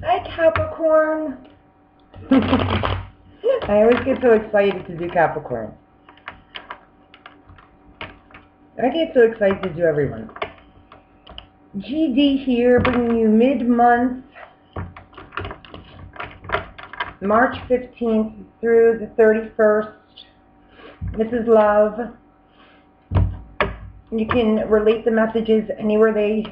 Hi, Capricorn. I always get so excited to do Capricorn. I get so excited to do everyone. GD here, bringing you mid-month, March 15th through the 31st. This is love. You can relate the messages anywhere they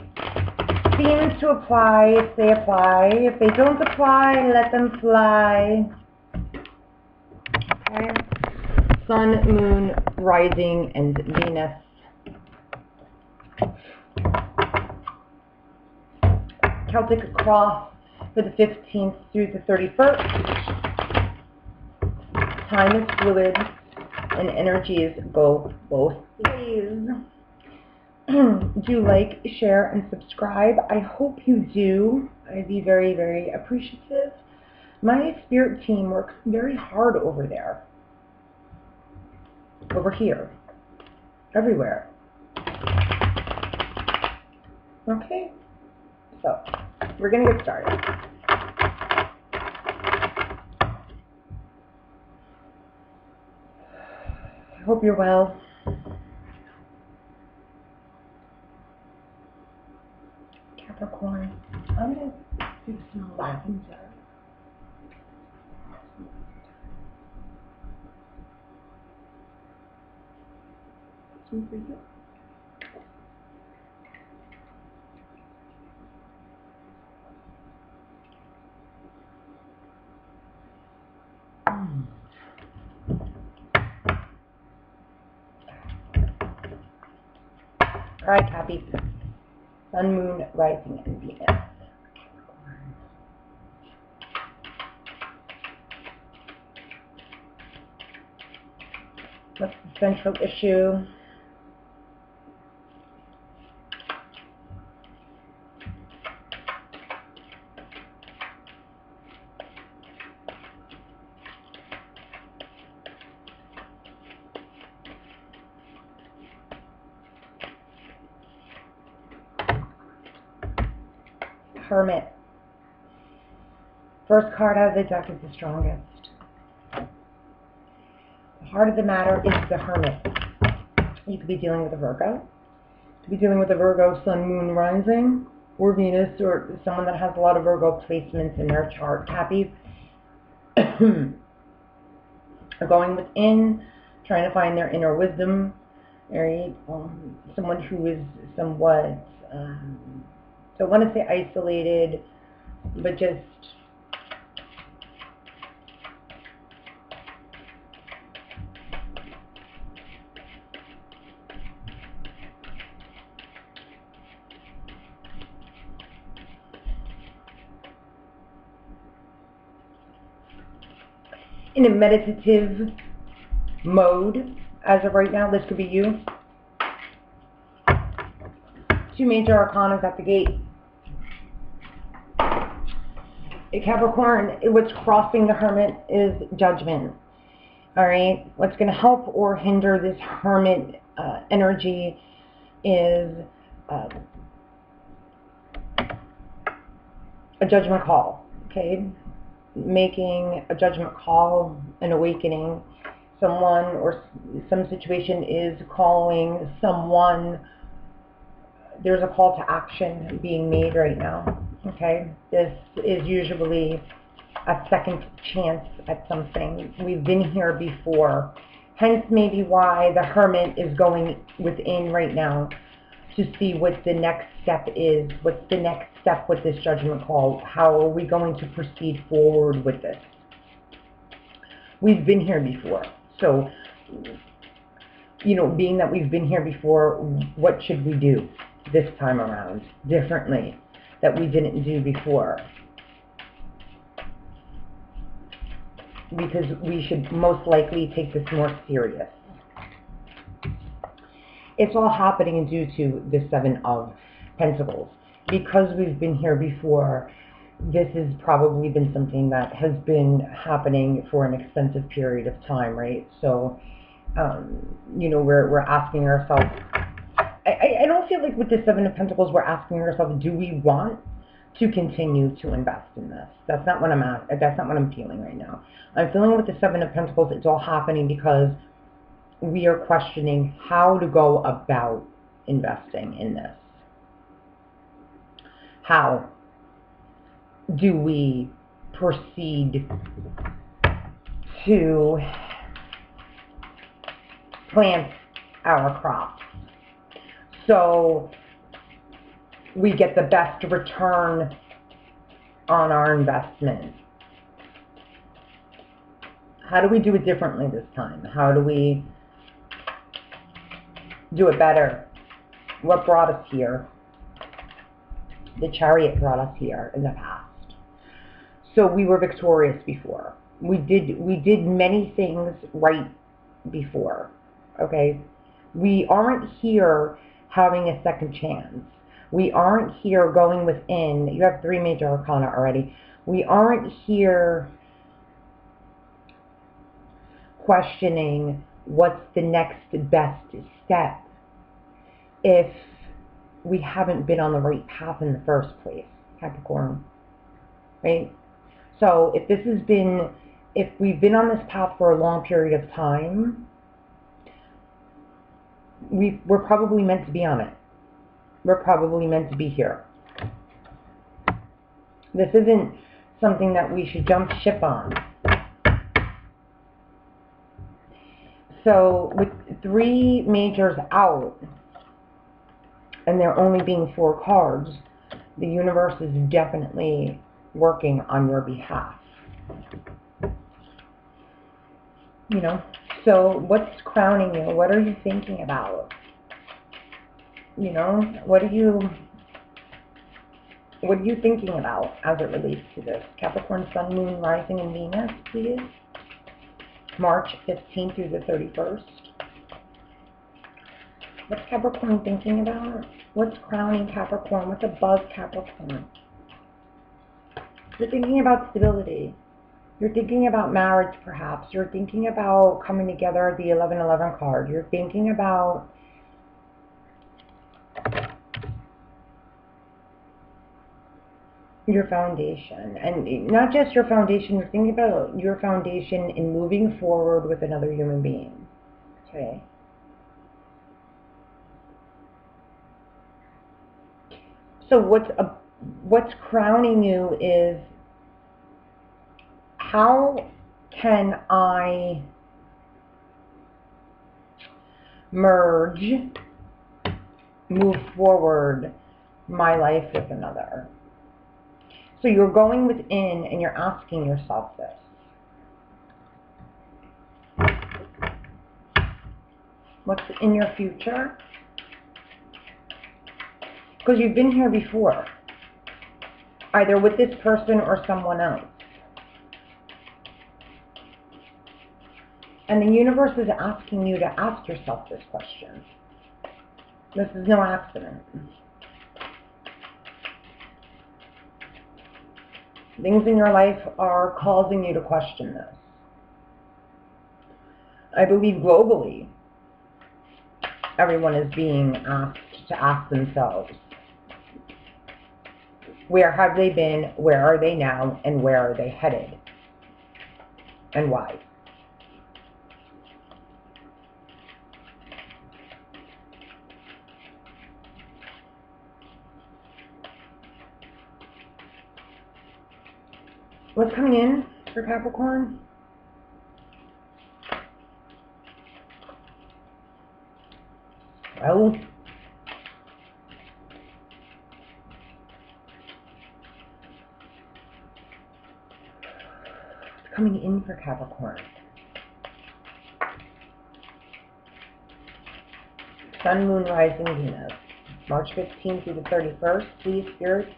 seem to apply, if they apply. If they don't apply, let them fly. Okay. Sun, Moon, Rising, and Venus. Celtic cross for the 15th through the 31st. Time is fluid and energies go both ways. Do like, share, and subscribe. I hope you do. I'd be very, very appreciative. My spirit team works very hard over there. Over here. Everywhere. Okay. So, we're going to get started. I hope you're well. Capricorn. I'm going to do some lavender. Some for you. All right, Cappy. Sun, Moon, Rising, and Venus. What's the central issue? Hermit. First card out of the deck is the strongest. The heart of the matter is the Hermit. You could be dealing with a Virgo. You could be dealing with a Virgo, Sun, Moon, Rising, or Venus, or someone that has a lot of Virgo placements in their chart. Cappies are going within, trying to find their inner wisdom. Right? Someone who is somewhat, don't want to say isolated, but just in a meditative mode as of right now. This could be you. Two major arcana at the gate. Capricorn, what's crossing the Hermit is judgment. All right. What's going to help or hinder this Hermit energy is a judgment call. Okay. Making a judgment call, an awakening. Someone or some situation is calling someone. There's a call to action being made right now. Okay, this is usually a second chance at something. We've been here before. Hence maybe why the Hermit is going within right now to see what the next step is. What's the next step with this judgment call? How are we going to proceed forward with this? We've been here before. So, you know, being that we've been here before, what should we do this time around differently that we didn't do before? Because we should most likely take this more serious. It's all happening due to the Seven of Pentacles. Because we've been here before, this has probably been something that has been happening for an extensive period of time, right? So, you know, we're asking ourselves, I don't feel like with the Seven of Pentacles we're asking ourselves, do we want to continue to invest in this. That's not what I'm at. That's not what I'm feeling right now. I'm feeling with the Seven of Pentacles, it's all happening because we are questioning how to go about investing in this. How do we proceed to plant our crops so we get the best return on our investment? How do we do it differently this time? How do we do it better? What brought us here? The Chariot brought us here in the past. So we were victorious before. We did many things right before. Okay? We aren't here having a second chance. We aren't here going within. You have 3 major arcana already. We aren't here questioning what's the next best step if we haven't been on the right path in the first place, Capricorn. Right? So if we've been on this path for a long period of time, we're probably meant to be on it. We're probably meant to be here. This isn't something that we should jump ship on. So with 3 majors out, and there only being 4 cards, the universe is definitely working on your behalf. You know, so what's crowning you? What are you thinking about? You know, what are you thinking about as it relates to this? Capricorn, Sun, Moon, Rising, and Venus, please. March 15th through the 31st. What's Capricorn thinking about? What's crowning Capricorn? What's above Capricorn? You're thinking about stability. You're thinking about marriage, perhaps. You're thinking about coming together, the 1111 card. You're thinking about your foundation. And not just your foundation, you're thinking about your foundation in moving forward with another human being. Okay? So what's crowning you is, how can I merge, move forward my life with another? So you're going within and you're asking yourself this. What's in your future? Because you've been here before, either with this person or someone else. And the universe is asking you to ask yourself this question. This is no accident. Things in your life are causing you to question this. I believe globally, everyone is being asked to ask themselves, where have they been, where are they now, and where are they headed? And why? What's coming in for Capricorn? Well, what's coming in for Capricorn? Sun, Moon, Rising, Venus. March 15th through the 31st, please, Spirit.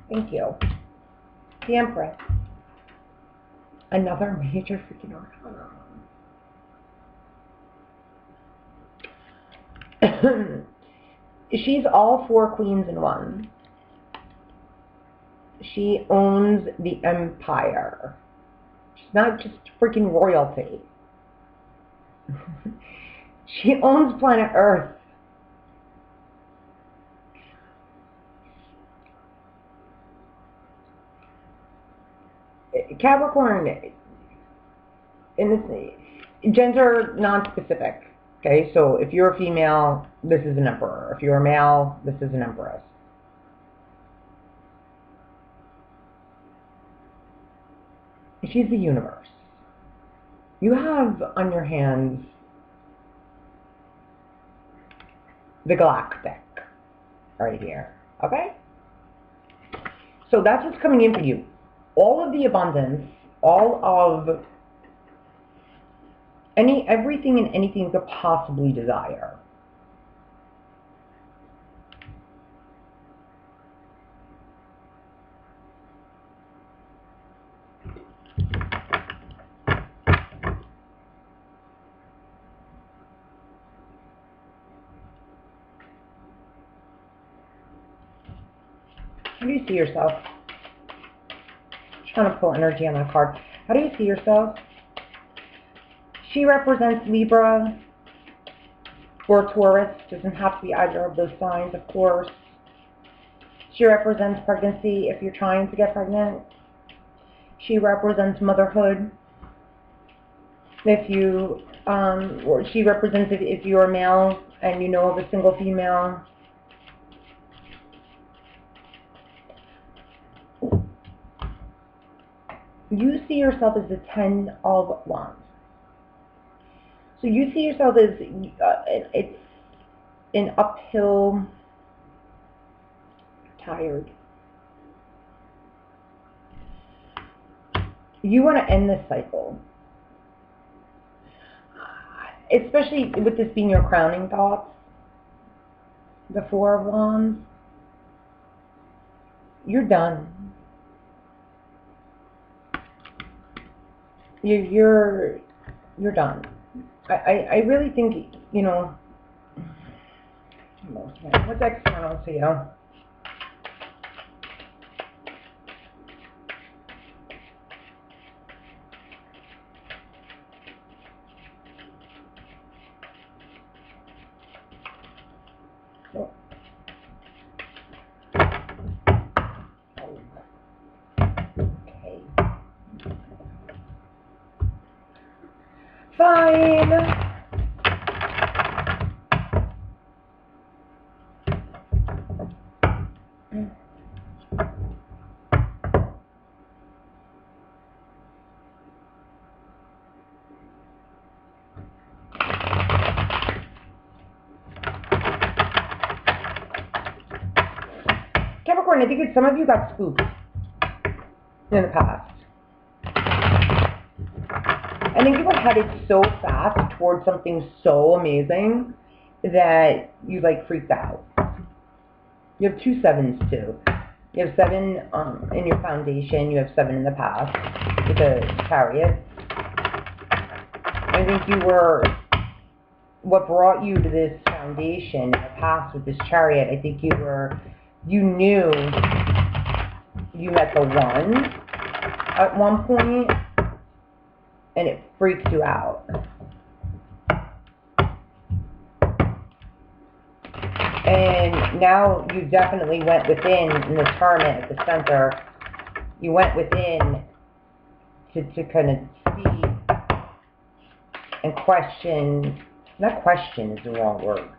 Thank you. The Empress. Another major freaking arcana. She's all 4 queens in one. She owns the empire. She's not just freaking royalty. She owns planet Earth. Capricorn, in this, gender non-specific. Okay, so if you're a female, this is an emperor. If you're a male, this is an empress. She's the universe. You have on your hands the galactic right here. Okay? So that's what's coming in for you. All of the abundance, all of everything and anything you could possibly desire. How do you see yourself? I'm trying to pull energy on that card. How do you see yourself? She represents Libra or Taurus. Doesn't have to be either of those signs, of course. She represents pregnancy if you're trying to get pregnant. She represents motherhood. If you, or she represents if you're a male and you know of a single female. You see yourself as the 10 of Wands. So you see yourself as, it's an uphill, tired. You want to end this cycle. Especially with this being your crowning thoughts, the 4 of Wands. You're done. You're done. I really think, you know, what's external to you? Fine. Capricorn, I think some of you got spooked in the past. I think you were headed so fast towards something so amazing that you like freaked out. You have 2 7s too. You have 7 in your foundation. You have 7 in the past with the Chariot. I think you were, what brought you to this foundation in the past with this Chariot, I think you knew you met the one at one point, and it freaks you out. And now you definitely went within in the Hermit at the center. You went within to kind of see and question. Not question is the wrong word.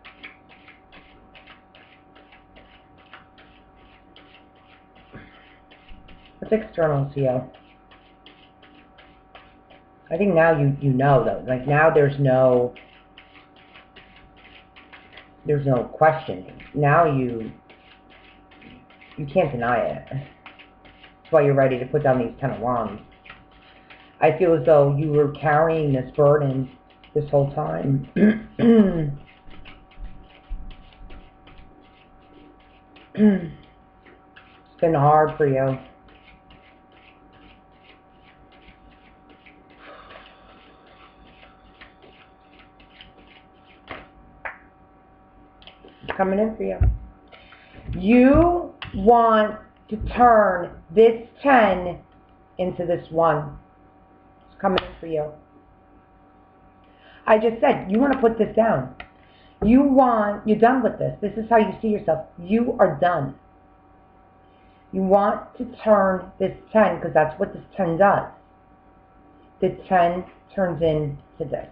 What's external to you? I think now you know though. Like now there's no questioning. Now you can't deny it. That's why you're ready to put down these 10 of Wands. I feel as though you were carrying this burden this whole time. It's been hard for you. Coming in for you. You want to turn this 10 into this 1. It's coming in for you. I just said, you want to put this down. You're done with this. This is how you see yourself. You are done. You want to turn this 10, because that's what this 10 does. The 10 turns into this.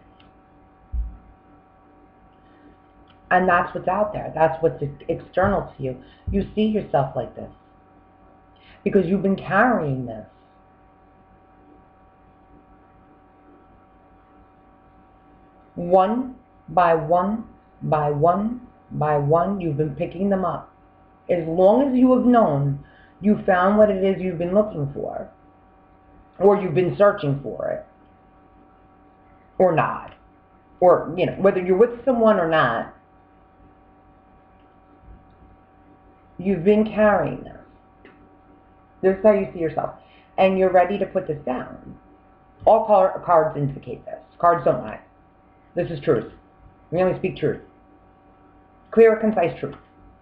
And that's what's out there. That's what's external to you. You see yourself like this. Because you've been carrying this. One by one, by one, by one, you've been picking them up. As long as you have known you found what it is you've been looking for, or you've been searching for it, or not, or, you know, whether you're with someone or not, you've been carrying this. This is how you see yourself. And you're ready to put this down. All cards indicate this. Cards don't lie. This is truth. We only speak truth. Clear, concise truth.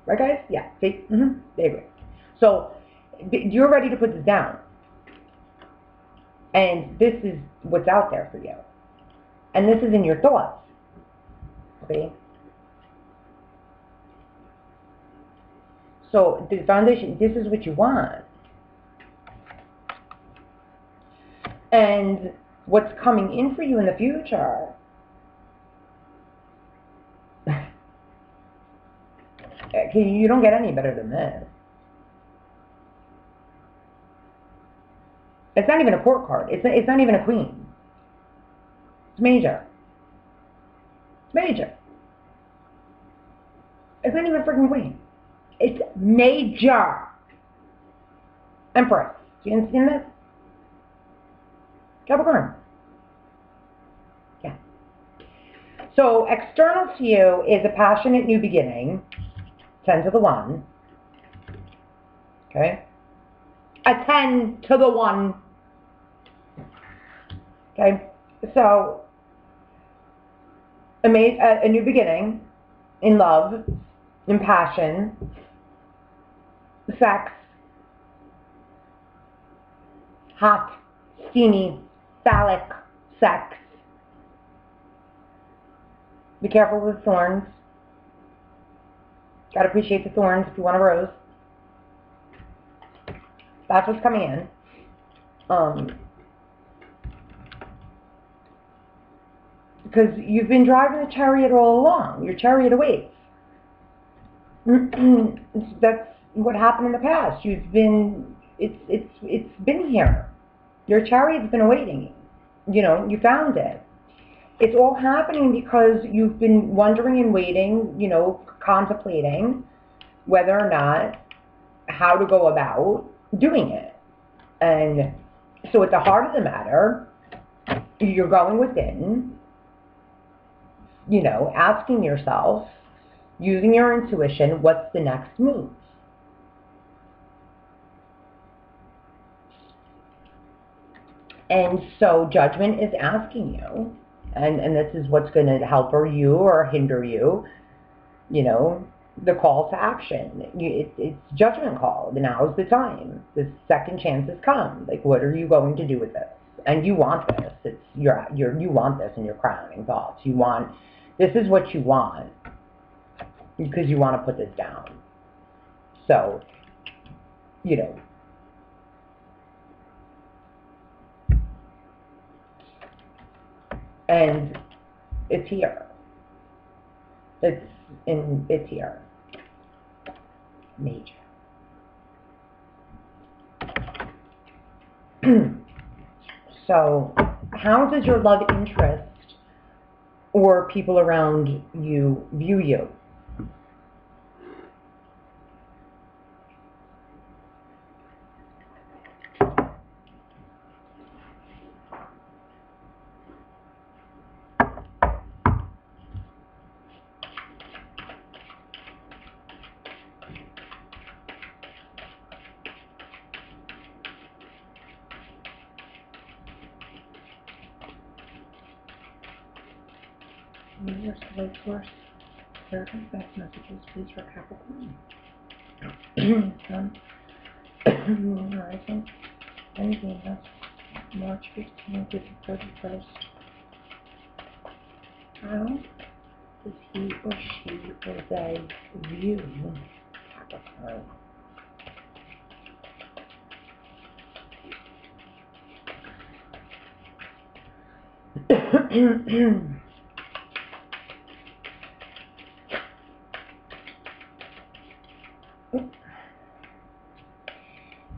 Right, guys? Yeah. See? They agree. So, you're ready to put this down. And this is what's out there for you. And this is in your thoughts. See? So, the foundation, this is what you want. And what's coming in for you in the future, you don't get any better than this. It's not even a court card. It's not even a queen. It's major. It's major. It's not even a freaking queen. It's major. Empress. Do you understand this? Capricorn. Yeah. So external to you is a passionate new beginning. 10 to the 1. Okay. A 10 to the 1. Okay. So a new beginning in love, in passion, sex, hot, steamy, phallic sex. Be careful with thorns. Gotta appreciate the thorns if you want a rose. That's what's coming in. Because you've been driving the chariot all along. Your chariot awaits. That's what happened in the past. You've been, it's been here. Your chariot's been awaiting. You know, you found it. It's all happening because you've been wondering and waiting, you know, contemplating whether or not how to go about doing it. And so at the heart of the matter, you're going within, you know, asking yourself, using your intuition, what's the next move? And so judgment is asking you, and this is what's going to help you or hinder you, you know, the call to action. It's judgment call. Now's the time. The second chance has come. Like, what are you going to do with this? And you want this. It's you want this in your crowning thoughts. You want, this is what you want, because you want to put this down. So, you know, and it's here. It's here. Major. So, how does your love interest or people around you view you? Your solar source, certain best messages, please, for Capricorn. Moon rising, and Venus, March 15th to the 31st. How does he or she or they view Capricorn?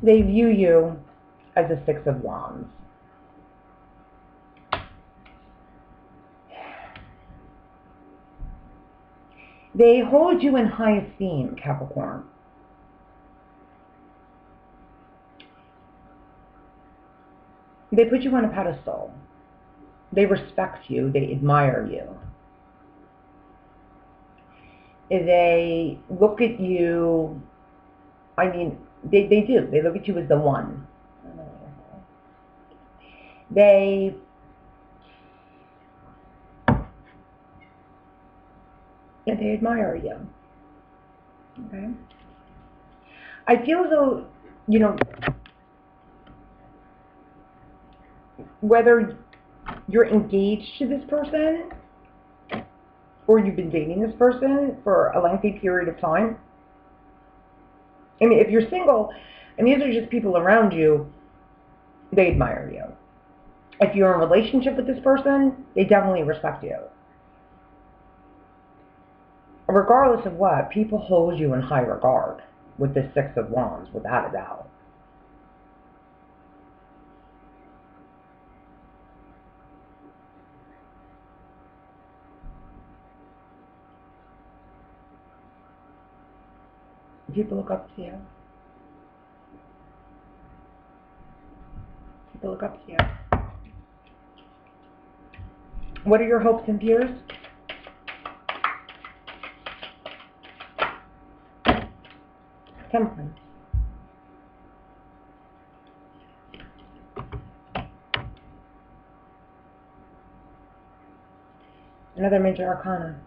They view you as a Six of Wands. They hold you in high esteem, Capricorn. They put you on a pedestal. They respect you. They admire you. They look at you, I mean, they do. They look at you as the one. They admire you. Okay? I feel as though, you know, whether you're engaged to this person or you've been dating this person for a lengthy period of time. I mean, if you're single and these are just people around you, they admire you. If you're in a relationship with this person, they definitely respect you. Regardless of what, people hold you in high regard with this Six of Wands, without a doubt. People look up to you. People look up to you. What are your hopes and fears? Temperance. Another major arcana.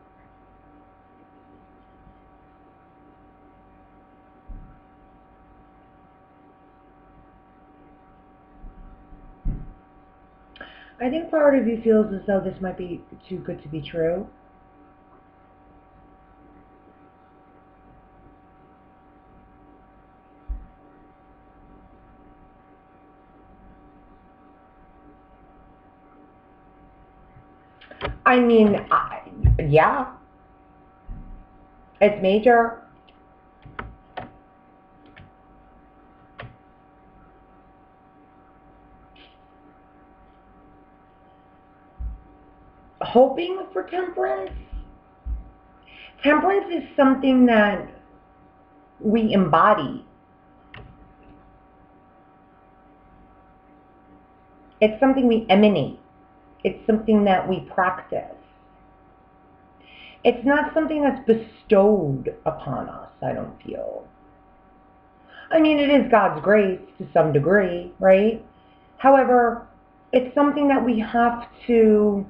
I think part of you feels as though this might be too good to be true. I mean, yeah. It's major. Hoping for temperance. Temperance is something that we embody. It's something we emanate. It's something that we practice. It's not something that's bestowed upon us, I don't feel. I mean, it is God's grace to some degree, right? However, it's something that we have to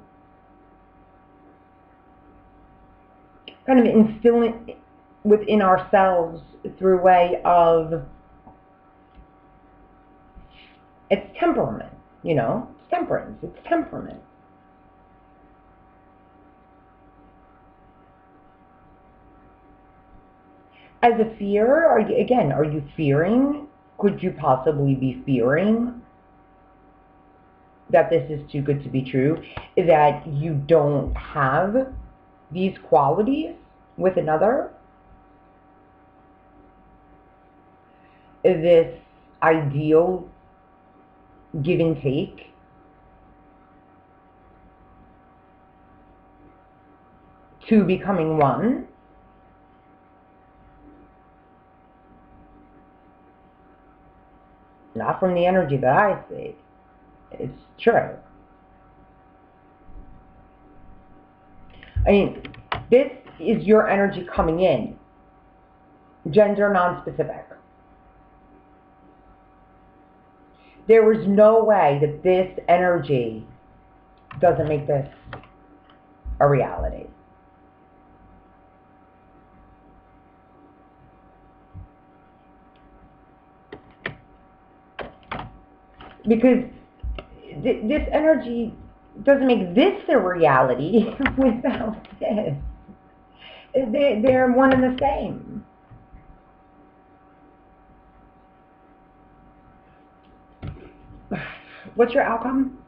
kind of instill it within ourselves through way of, it's temperament, you know? It's temperance, it's temperament. As a fear, are you fearing? Could you possibly be fearing that this is too good to be true? That you don't have these qualities with another? This ideal give and take? To becoming one? Not from the energy that I see. It's true. I mean, this is your energy coming in. Gender non-specific. There is no way that this energy doesn't make this a reality. Because this energy doesn't make this a reality without this. They're one and the same. What's your outcome?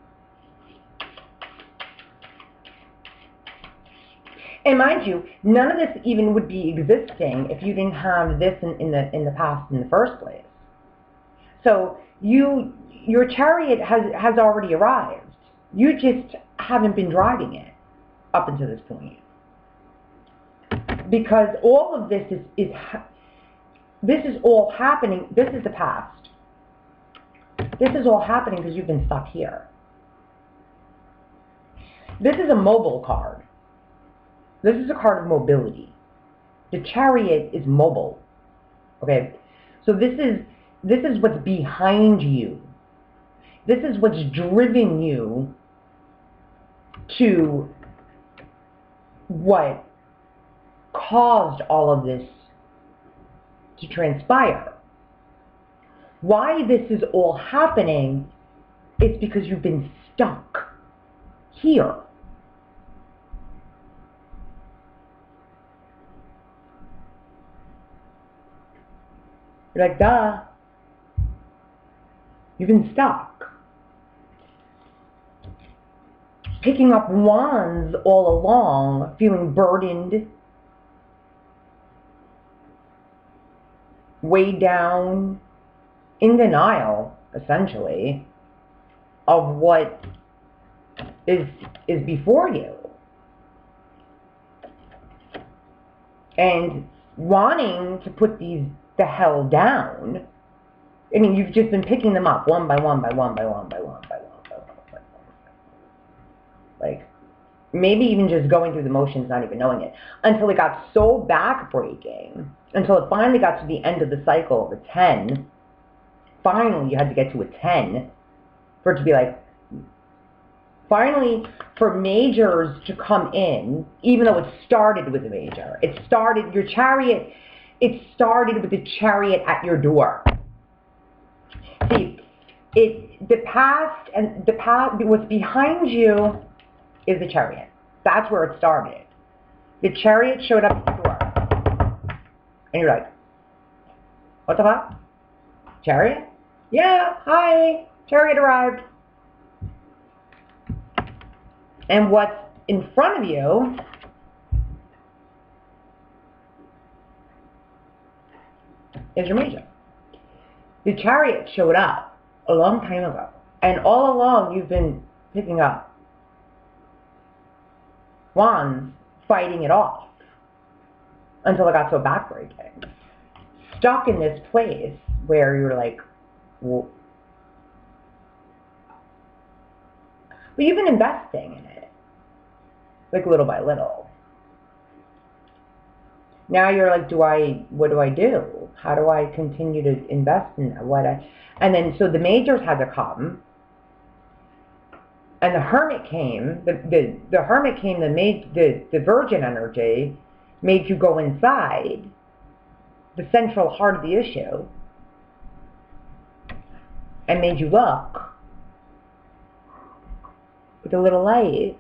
And mind you, none of this even would be existing if you didn't have this in the past in the first place. So your chariot has already arrived. You just haven't been driving it up until this point. Because all of this is all happening. This is the past. This is all happening because you've been stuck here. This is a mobile card. This is a card of mobility. The chariot is mobile. Okay? So this is what's behind you. This is what's driven you to what caused all of this to transpire. Why this is all happening is because you've been stuck here. You're like, duh. You've been stuck. Picking up wands all along, feeling burdened, weighed down, in denial, essentially, of what is before you. And wanting to put these the hell down. I mean, you've just been picking them up one by one by one by one by one by one by one by one. Like, maybe even just going through the motions, not even knowing it, until it got so backbreaking, until it finally got to the end of the cycle of a 10. Finally, you had to get to a 10 for it to be like, finally, for majors to come in, even though it started with a major. It started, your chariot, it started with the chariot at your door. See, the past, what's behind you is the chariot. That's where it started. The chariot showed up at the door. And you're like, what the fuck? Chariot? Yeah, hi, chariot arrived. And what's in front of you is your major. The chariot showed up a long time ago. And all along you've been picking up wands, fighting it off until it got so backbreaking. Stuck in this place where you're like, well, but you've been investing in it, like little by little. Now you're like, what do I do? How do I continue to invest in that? And then, so the majors had to come, and the hermit came, the hermit came that made the virgin energy, made you go inside, the central heart of the issue, and made you look with a little light,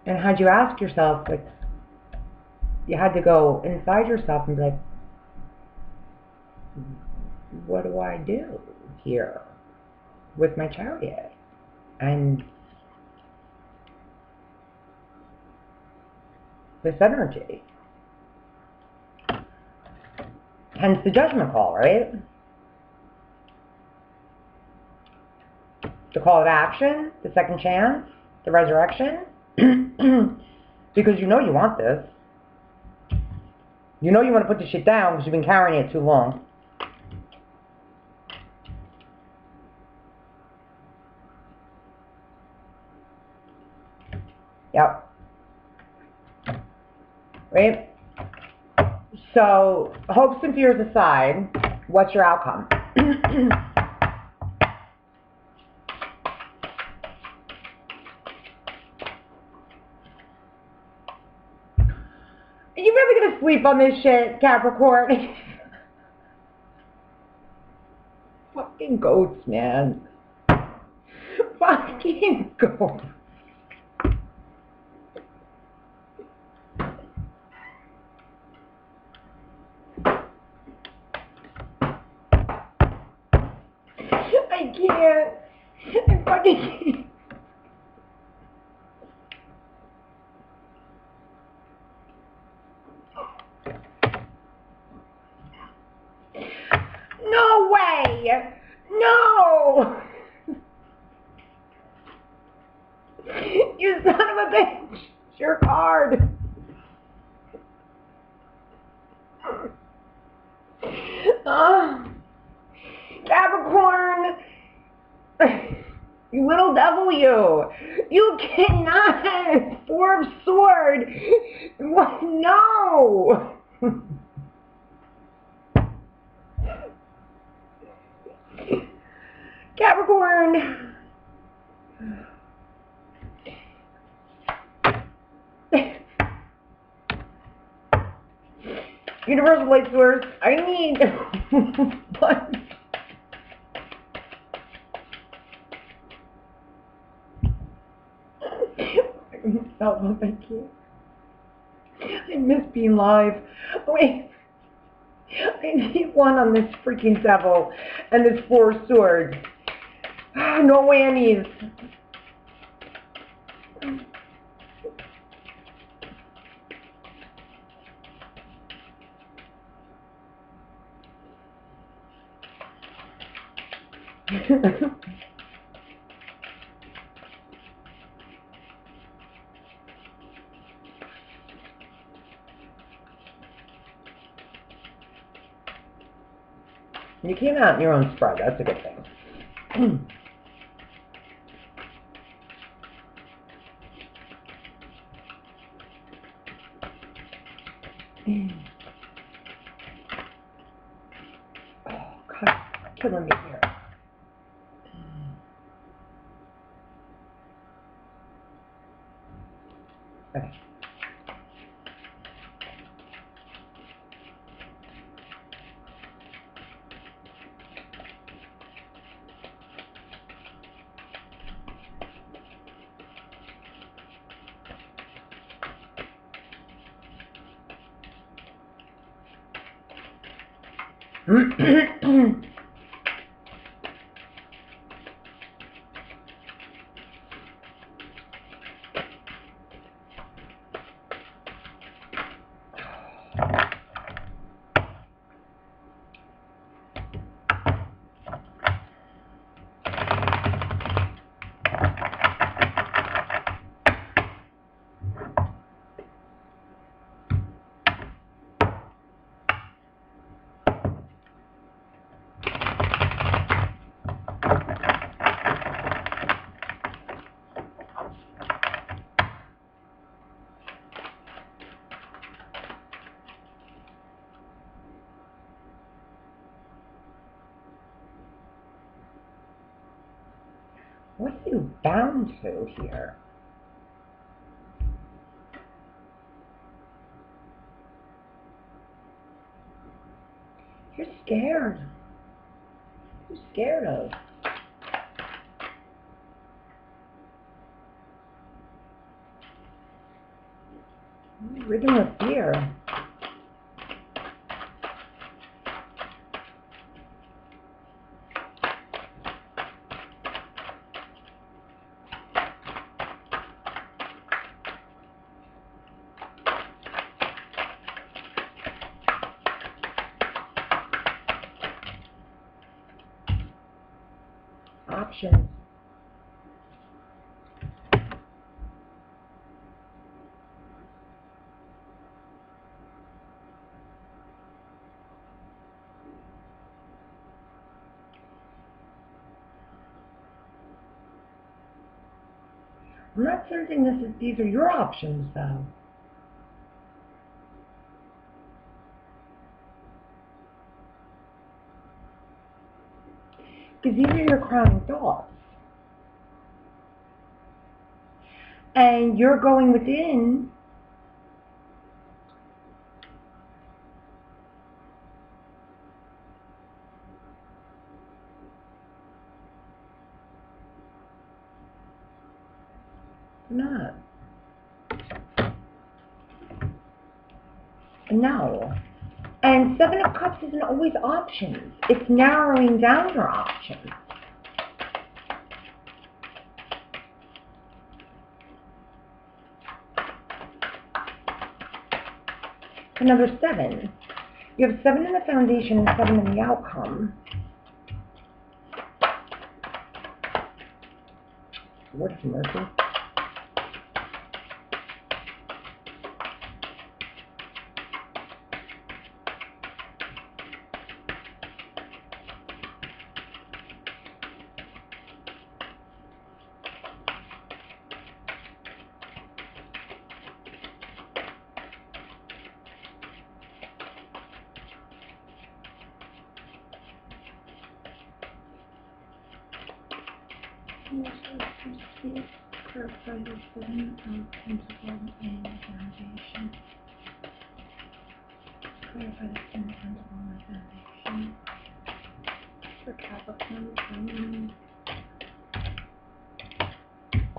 and had you ask yourself, like, you had to go inside yourself and be like, what do I do here with my chariot? And this energy. Hence the judgment call, right? The call of action, the second chance, the resurrection. Because you know you want this. You know you want to put this shit down because you've been carrying it too long. Yep. Right? So, hopes and fears aside, what's your outcome? Are you really going to sleep on this shit, Capricorn? Fucking goats, man. Fucking goats. I can't. I fucking can't. No! You son of a bitch! It's your card! Capricorn! You little devil, you! You cannot! Four of Swords! What? No! Capricorn! Universal Light Source, I need what? Oh, thank you. I miss being live. Wait. I need one on this freaking devil and this Four of Swords. No whammies. You came out in your own spread. That's a good thing. Oh, God, killing me here. Okay. What are you bound to here? You're scared. You're scared of. You're ridden with fear. Options. I'm not sensing these are your options, though. Because these are your crowning thoughts. And you're going within not. No. And Seven of Cups isn't always options. It's narrowing down your options. Another 7. You have 7 in the foundation and 7 in the outcome. Lord have mercy. Clarify the 7 of Pentacles and the Foundation. Clarify the 7 of Pentacles and the Foundation. For Capricorn,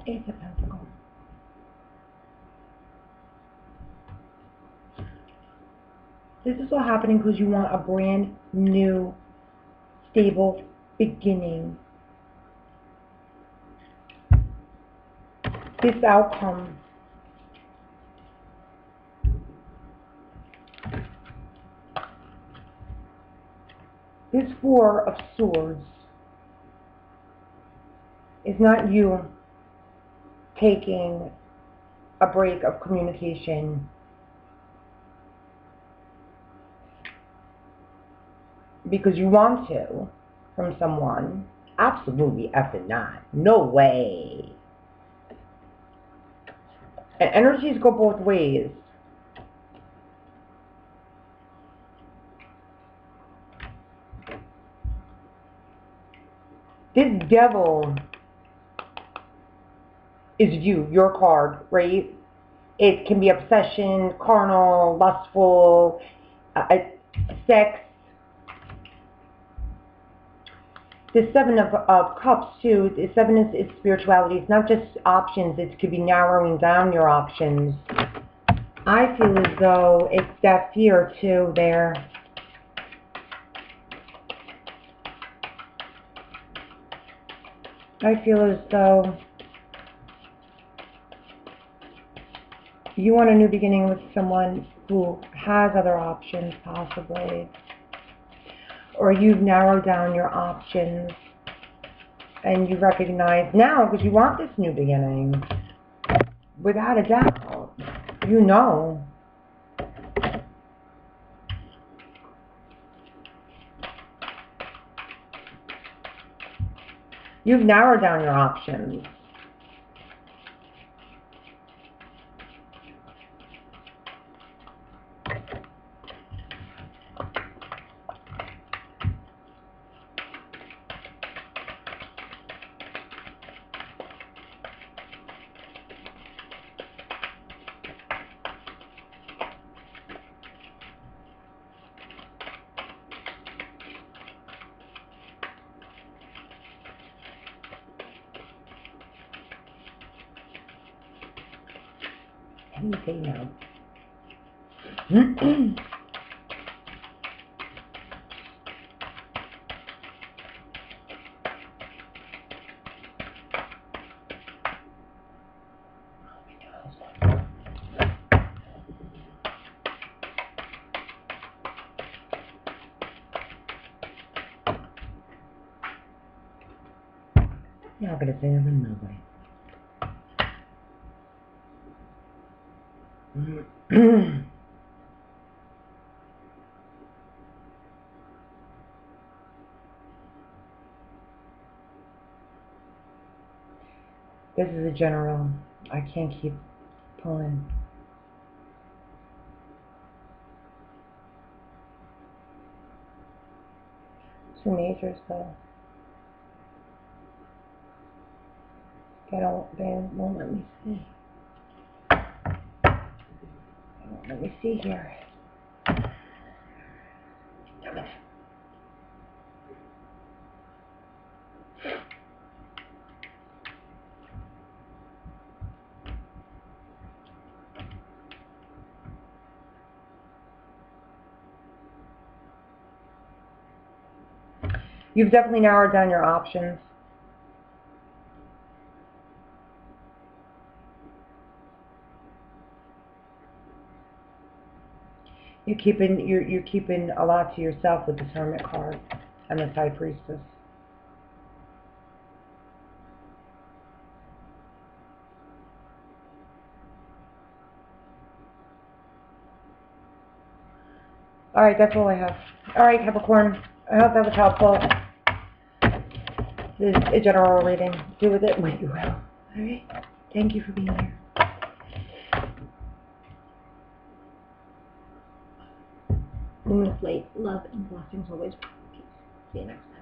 Eight of Pentacles. This is all happening because you want a brand new, stable beginning. This outcome this Four of Swords is not you taking a break of communication because you want to from someone. Absolutely effing not. No way. And energies go both ways. This Devil is you, your card, right? It can be obsession, carnal, lustful, sex. The Seven of Cups, too, the Seven is spirituality. It's not just options. It could be narrowing down your options. I feel as though it's that fear, too, there. I feel as though you want a new beginning with someone who has other options, possibly. Or you've narrowed down your options and you recognize now, because you want this new beginning, without a doubt, you know. You've narrowed down your options. Let me say no. You're not going to say nothing, nobody. This is a general. I can't keep pulling. Two majors, though. They won't let me see. They won't let me see here. Damn it. You've definitely narrowed down your options. You're keeping a lot to yourself with the Hermit card and the High Priestess. Alright, that's all I have. Alright, Capricorn. I hope that was helpful. This is a general reading. Do with it what you will. Alright? Thank you for being here. Luminous light, love, and blessings always. Peace. See you next time.